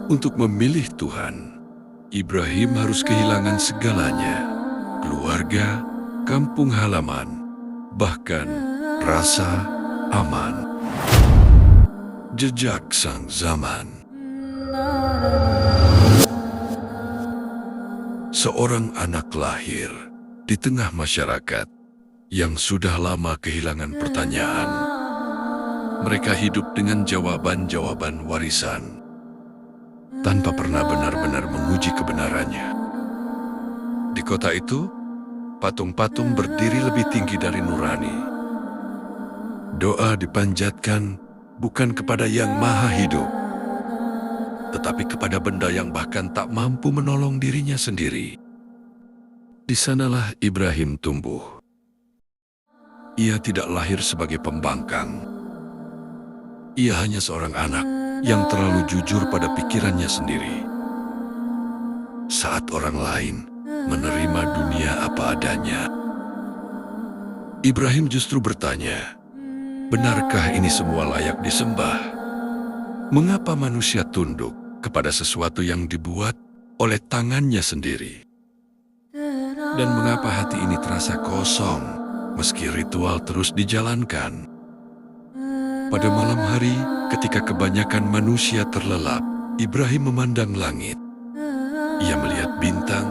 Untuk memilih Tuhan, Ibrahim harus kehilangan segalanya, keluarga, kampung halaman, bahkan rasa aman. Jejak sang zaman. Seorang anak lahir di tengah masyarakat yang sudah lama kehilangan pertanyaan. Mereka hidup dengan jawaban-jawaban warisan, tanpa pernah benar-benar menguji kebenarannya. Di kota itu, patung-patung berdiri lebih tinggi dari nurani. Doa dipanjatkan bukan kepada Yang Maha Hidup, tetapi kepada benda yang bahkan tak mampu menolong dirinya sendiri. Di sanalah Ibrahim tumbuh. Ia tidak lahir sebagai pembangkang. Ia hanya seorang anak yang terlalu jujur pada pikirannya sendiri. Saat orang lain menerima dunia apa adanya, Ibrahim justru bertanya, benarkah ini semua layak disembah? Mengapa manusia tunduk kepada sesuatu yang dibuat oleh tangannya sendiri? Dan mengapa hati ini terasa kosong meski ritual terus dijalankan? Pada malam hari, ketika kebanyakan manusia terlelap, Ibrahim memandang langit. Ia melihat bintang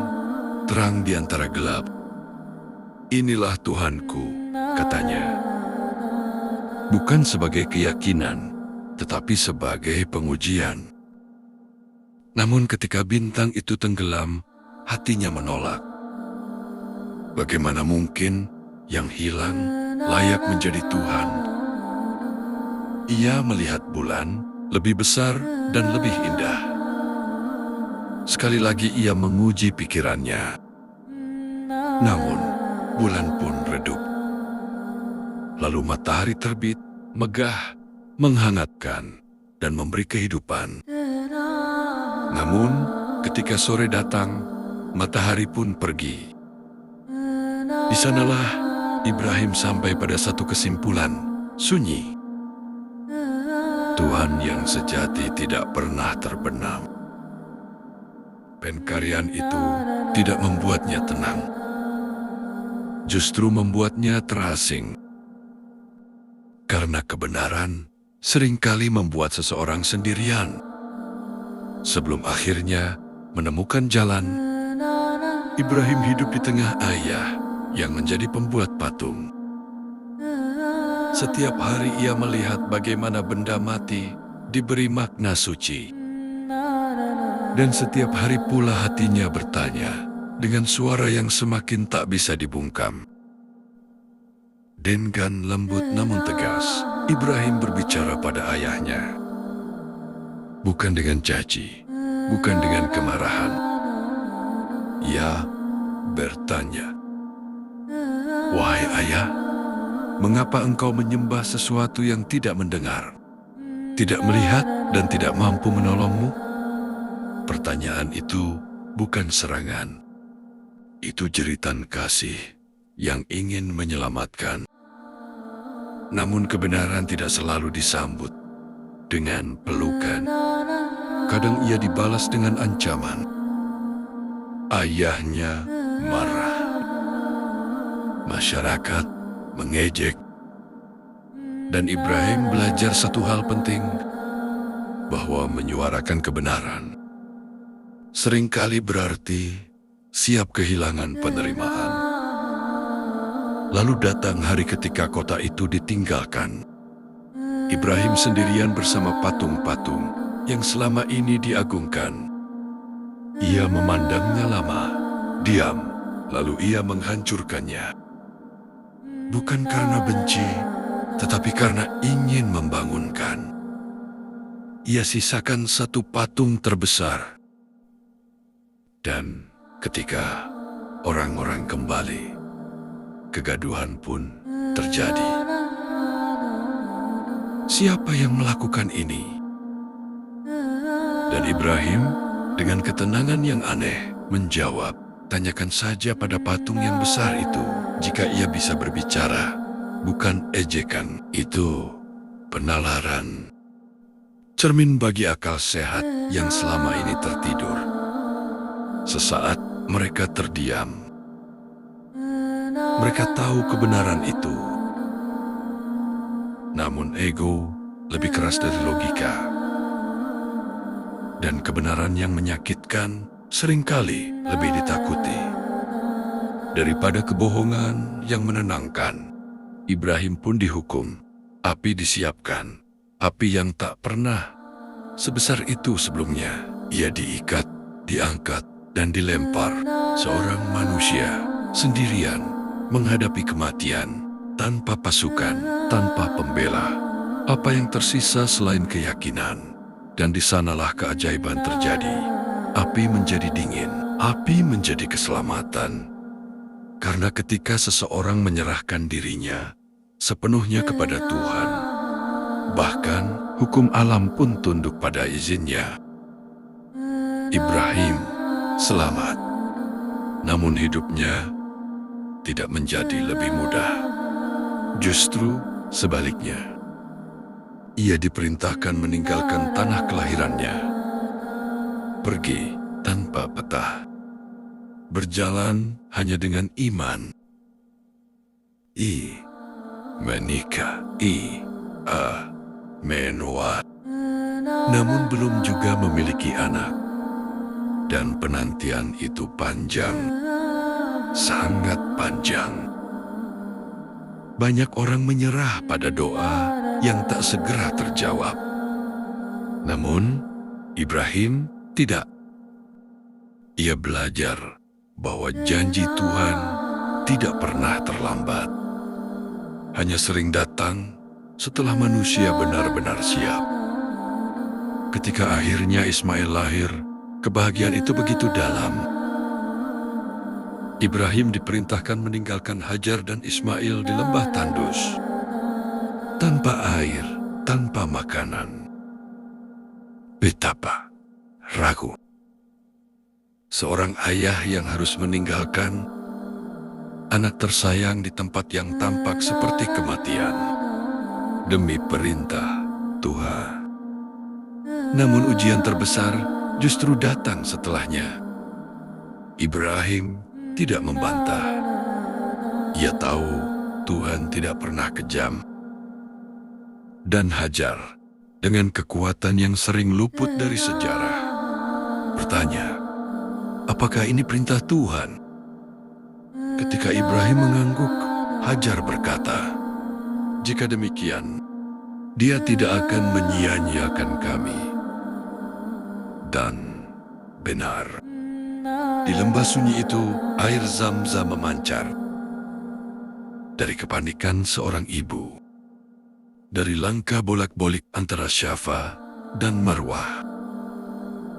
terang di antara gelap. Inilah Tuhanku, katanya. Bukan sebagai keyakinan, tetapi sebagai pengujian. Namun ketika bintang itu tenggelam, hatinya menolak. Bagaimana mungkin yang hilang layak menjadi Tuhan? Ia melihat bulan lebih besar dan lebih indah. Sekali lagi ia menguji pikirannya. Namun, bulan pun redup. Lalu matahari terbit, megah, menghangatkan, dan memberi kehidupan. Namun, ketika sore datang, matahari pun pergi. Di sanalah Ibrahim sampai pada satu kesimpulan, sunyi. Tuhan yang sejati tidak pernah terbenam. Pencarian itu tidak membuatnya tenang, justru membuatnya terasing. Karena kebenaran seringkali membuat seseorang sendirian. Sebelum akhirnya menemukan jalan, Ibrahim hidup di tengah ayah yang menjadi pembuat patung. Setiap hari ia melihat bagaimana benda mati diberi makna suci. Dan setiap hari pula hatinya bertanya dengan suara yang semakin tak bisa dibungkam. Dengan lembut namun tegas, Ibrahim berbicara pada ayahnya. Bukan dengan caci, bukan dengan kemarahan. Ia bertanya, "Wahai ayah, mengapa engkau menyembah sesuatu yang tidak mendengar, tidak melihat, dan tidak mampu menolongmu?" Pertanyaan itu bukan serangan. Itu jeritan kasih yang ingin menyelamatkan. Namun kebenaran tidak selalu disambut dengan pelukan. Kadang ia dibalas dengan ancaman. Ayahnya marah. Masyarakat mengejek. Dan Ibrahim belajar satu hal penting, bahwa menyuarakan kebenaran seringkali berarti siap kehilangan penerimaan. Lalu datang hari ketika kota itu ditinggalkan. Ibrahim sendirian bersama patung-patung yang selama ini diagungkan. Ia memandangnya lama, diam, lalu ia menghancurkannya. Bukan karena benci, tetapi karena ingin membangunkan. Ia sisakan satu patung terbesar. Dan ketika orang-orang kembali, kegaduhan pun terjadi. Siapa yang melakukan ini? Dan Ibrahim dengan ketenangan yang aneh menjawab, tanyakan saja pada patung yang besar itu. Jika ia bisa berbicara, bukan ejekan, itu penalaran. cermin bagi akal sehat yang selama ini tertidur. Sesaat mereka terdiam. Mereka tahu kebenaran itu. Namun ego lebih keras dari logika. Dan kebenaran yang menyakitkan seringkali lebih ditakuti daripada kebohongan yang menenangkan. Ibrahim pun dihukum. Api disiapkan. Api yang tak pernah sebesar itu sebelumnya. Ia diikat, diangkat, dan dilempar. Seorang manusia sendirian menghadapi kematian, tanpa pasukan, tanpa pembela. Apa yang tersisa selain keyakinan? Dan di sanalah keajaiban terjadi. Api menjadi dingin, api menjadi keselamatan. Karena ketika seseorang menyerahkan dirinya sepenuhnya kepada Tuhan, bahkan hukum alam pun tunduk pada izinnya. Ibrahim selamat, namun hidupnya tidak menjadi lebih mudah. Justru sebaliknya, ia diperintahkan meninggalkan tanah kelahirannya, pergi tanpa peta, berjalan hanya dengan iman. Menikah, menua, namun belum juga memiliki anak. Dan penantian itu panjang, sangat panjang. Banyak orang menyerah pada doa yang tak segera terjawab. Namun, Ibrahim tidak. Ia belajar bahwa janji Tuhan tidak pernah terlambat. Hanya sering datang setelah manusia benar-benar siap. Ketika akhirnya Ismail lahir, kebahagiaan itu begitu dalam. Ibrahim diperintahkan meninggalkan Hajar dan Ismail di lembah tandus. Tanpa air, tanpa makanan. Betapa ragu. Seorang ayah yang harus meninggalkan anak tersayang di tempat yang tampak seperti kematian. Demi perintah Tuhan. Namun ujian terbesar justru datang setelahnya. Ibrahim tidak membantah. Ia tahu Tuhan tidak pernah kejam. Dan Hajar, dengan kekuatan yang sering luput dari sejarah, bertanya, apakah ini perintah Tuhan? Ketika Ibrahim mengangguk, Hajar berkata, jika demikian, dia tidak akan menyia-nyiakan kami. Dan benar, di lembah sunyi itu, air Zam-Zam memancar. Dari kepanikan seorang ibu, dari langkah bolak-balik antara Syafa dan Marwah,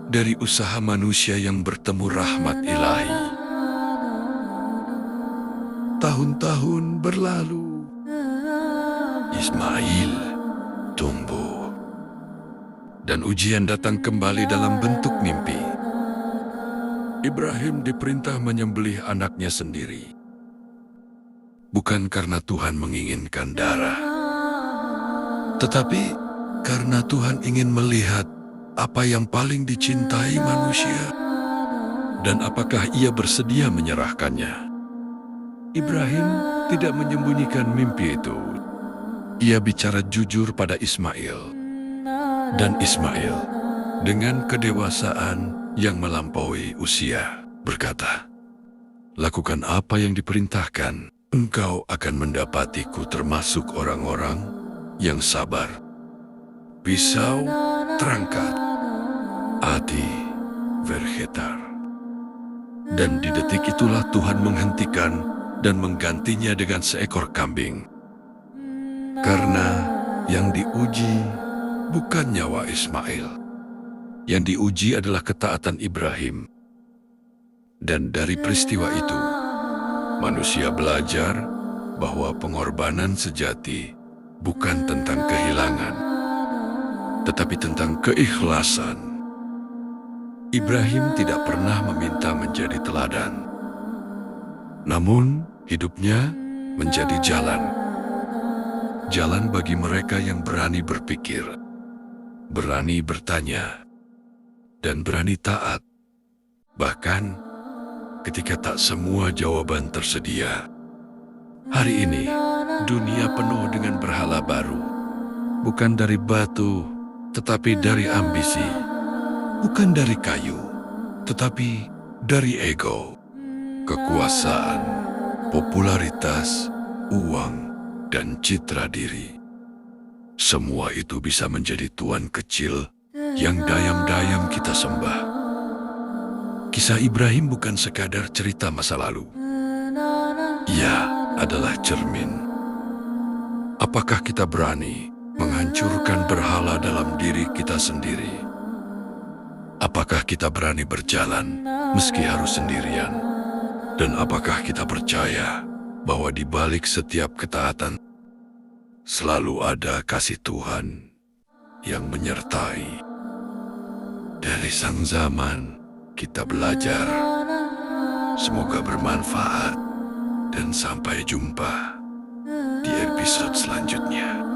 dari usaha manusia yang bertemu rahmat ilahi. Tahun-tahun berlalu, Ismail tumbuh, dan ujian datang kembali dalam bentuk mimpi. Ibrahim diperintah menyembelih anaknya sendiri. Bukan karena Tuhan menginginkan darah, tetapi karena Tuhan ingin melihat apa yang paling dicintai manusia dan apakah ia bersedia menyerahkannya. Ibrahim tidak menyembunyikan mimpi itu. Ia bicara jujur pada Ismail. Dan Ismail, dengan kedewasaan yang melampaui usia, berkata, lakukan apa yang diperintahkan, engkau akan mendapatiku termasuk orang-orang yang sabar. Pisau terangkat, hati bergetar. Dan di detik itulah Tuhan menghentikan dan menggantinya dengan seekor kambing. Karena yang diuji bukan nyawa Ismail. Yang diuji adalah ketaatan Ibrahim. Dan dari peristiwa itu, manusia belajar bahwa pengorbanan sejati bukan tentang kehilangan, tetapi tentang keikhlasan. Ibrahim tidak pernah meminta menjadi teladan. Namun, hidupnya menjadi jalan. Jalan bagi mereka yang berani berpikir, berani bertanya, dan berani taat. Bahkan ketika tak semua jawaban tersedia. Hari ini, dunia penuh dengan berhala baru. Bukan dari batu, tetapi dari ambisi. Bukan dari kayu, tetapi dari ego, kekuasaan, popularitas, uang, dan citra diri. Semua itu bisa menjadi tuan kecil yang dayam-dayam kita sembah. Kisah Ibrahim bukan sekadar cerita masa lalu. Ia adalah cermin. Apakah kita berani menghancurkan berhala dalam diri kita sendiri? Apakah kita berani berjalan meski harus sendirian? Dan apakah kita percaya bahwa di balik setiap ketaatan selalu ada kasih Tuhan yang menyertai? Dari sang zaman kita belajar. Semoga bermanfaat dan sampai jumpa di episode selanjutnya.